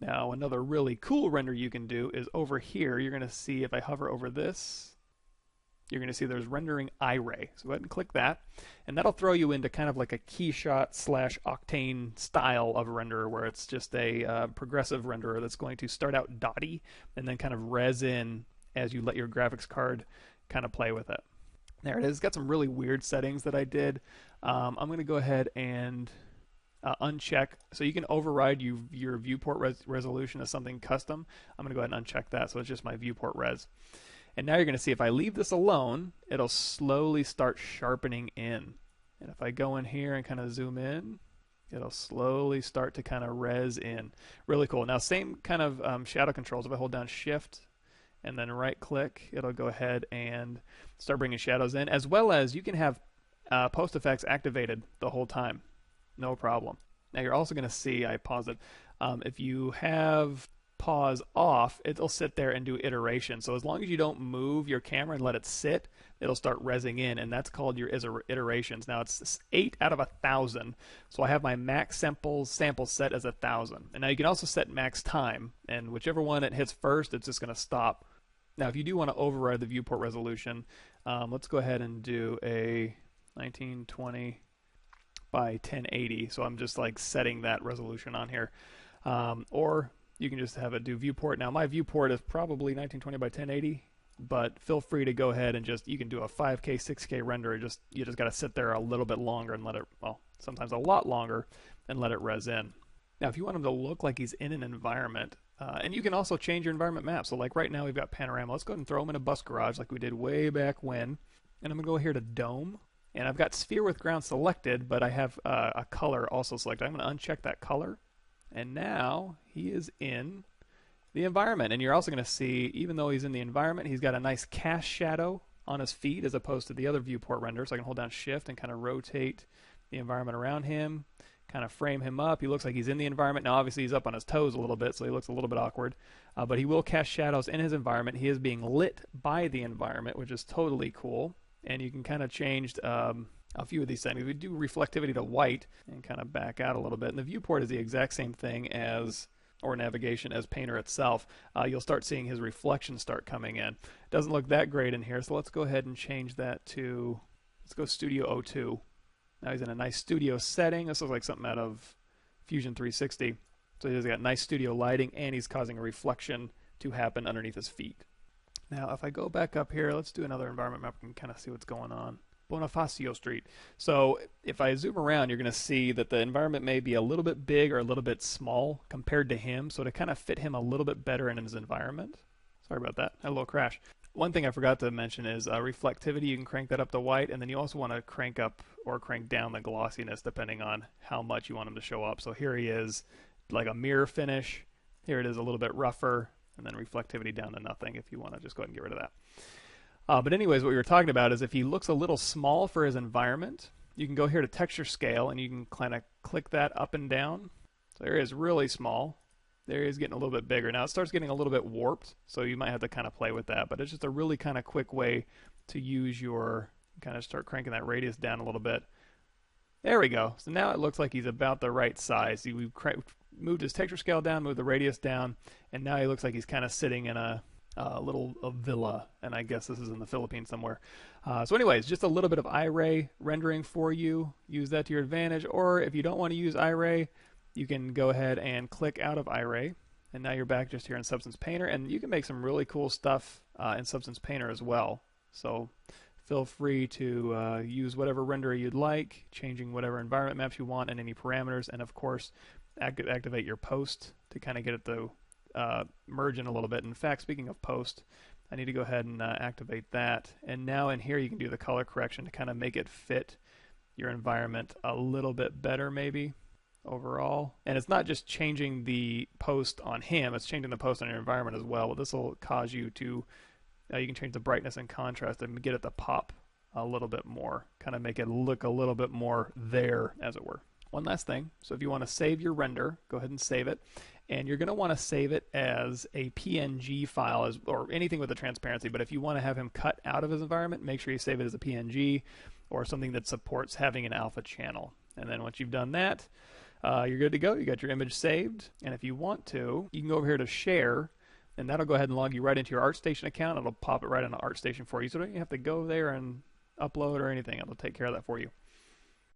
Now, another really cool render you can do is over here. You're going to see if I hover over this, you're going to see there's rendering iRay. So go ahead and click that, and that'll throw you into kind of like a Keyshot slash Octane style of renderer, where it's just a progressive renderer that's going to start out dotty and then kind of res in as you let your graphics card kind of play with it. There it is. It's got some really weird settings that I did. I'm going to go ahead and uncheck. So you can override your viewport resolution as something custom. I'm going to go ahead and uncheck that, so it's just my viewport res. And now you're going to see if I leave this alone, it'll slowly start sharpening in. And if I go in here and kind of zoom in, it'll slowly start to kind of res in. Really cool. Now same kind of shadow controls. If I hold down Shift and then right click, it'll go ahead and start bringing shadows in, as well as you can have post effects activated the whole time. No problem. Now you're also going to see, I pause it, if you have pause off, it'll sit there and do iteration. So as long as you don't move your camera and let it sit, it'll start resing in, and that's called your iterations. Now it's 8 out of 1,000, so I have my max sample set as 1,000. And now you can also set max time, and whichever one it hits first, it's just going to stop. Now if you do want to override the viewport resolution, let's go ahead and do a 1920 by 1080. So I'm just like setting that resolution on here. Or you can just have it do viewport. Now my viewport is probably 1920 by 1080, but feel free to go ahead and you can do a 5K, 6K render. You just got to sit there a little bit longer and let it, well, sometimes a lot longer, and let it res in. Now if you want him to look like he's in an environment, and you can also change your environment map. So like right now we've got panorama. Let's go ahead and throw him in a bus garage like we did way back when. And I'm going to go here to dome. And I've got sphere with ground selected, but I have a color also selected. I'm going to uncheck that color. And now he is in the environment. And you're also going to see, even though he's in the environment, he's got a nice cast shadow on his feet as opposed to the other viewport render. So I can hold down Shift and kind of rotate the environment around him, kind of frame him up. He looks like he's in the environment. Now obviously he's up on his toes a little bit, so he looks a little bit awkward. But he will cast shadows in his environment. He is being lit by the environment, which is totally cool. And you can kind of change a few of these settings. We do reflectivity to white and kind of back out a little bit. And the viewport is the exact same thing as, or navigation, as Painter itself. You'll start seeing his reflection start coming in. It doesn't look that great in here, so let's go ahead and change that to, let's go Studio 02. Now he's in a nice studio setting. This looks like something out of Fusion 360. So he's got nice studio lighting, and he's causing a reflection to happen underneath his feet. Now, if I go back up here, let's do another environment map and kind of see what's going on. Bonifacio Street. So if I zoom around, you're going to see that the environment may be a little bit big or a little bit small compared to him. So to kind of fit him a little bit better in his environment. Sorry about that. Had a little crash. One thing I forgot to mention is reflectivity. You can crank that up to white, and then you also want to crank up or crank down the glossiness depending on how much you want him to show up. So here he is, like a mirror finish. Here it is a little bit rougher. And then reflectivity down to nothing if you want to just go ahead and get rid of that. But anyways, what we were talking about is if he looks a little small for his environment, you can go here to texture scale and you can kind of click that up and down. So there he is, really small. There he is, getting a little bit bigger. Now it starts getting a little bit warped, so you might have to kind of play with that. But it's just a really kind of quick way to use your, kind of start cranking that radius down a little bit. There we go. So now it looks like he's about the right size. See, we've moved his texture scale down, moved the radius down, and now he looks like he's kind of sitting in a little villa, and I guess this is in the Philippines somewhere. So anyways, just a little bit of iRay rendering for you. Use that to your advantage, or if you don't want to use iRay, you can go ahead and click out of iRay, and now you're back just here in Substance Painter, and you can make some really cool stuff in Substance Painter as well. So feel free to use whatever renderer you'd like, changing whatever environment maps you want and any parameters, and of course activate your post to kind of get it to merge in a little bit. In fact, speaking of post, I need to go ahead and activate that. And now in here you can do the color correction to kind of make it fit your environment a little bit better maybe overall. And it's not just changing the post on him, it's changing the post on your environment as well. But this will cause you to you can change the brightness and contrast and get it to pop a little bit more, kind of make it look a little bit more there, as it were. One last thing, so if you want to save your render, go ahead and save it, and you're going to want to save it as a PNG file, or anything with a transparency. But if you want to have him cut out of his environment, make sure you save it as a PNG or something that supports having an alpha channel. And then once you've done that, You're good to go. You got your image saved. And if you want to, you can go over here to share, and that'll go ahead and log you right into your ArtStation account. It'll pop it right into ArtStation for you. So don't you have to go there and upload or anything. It'll take care of that for you.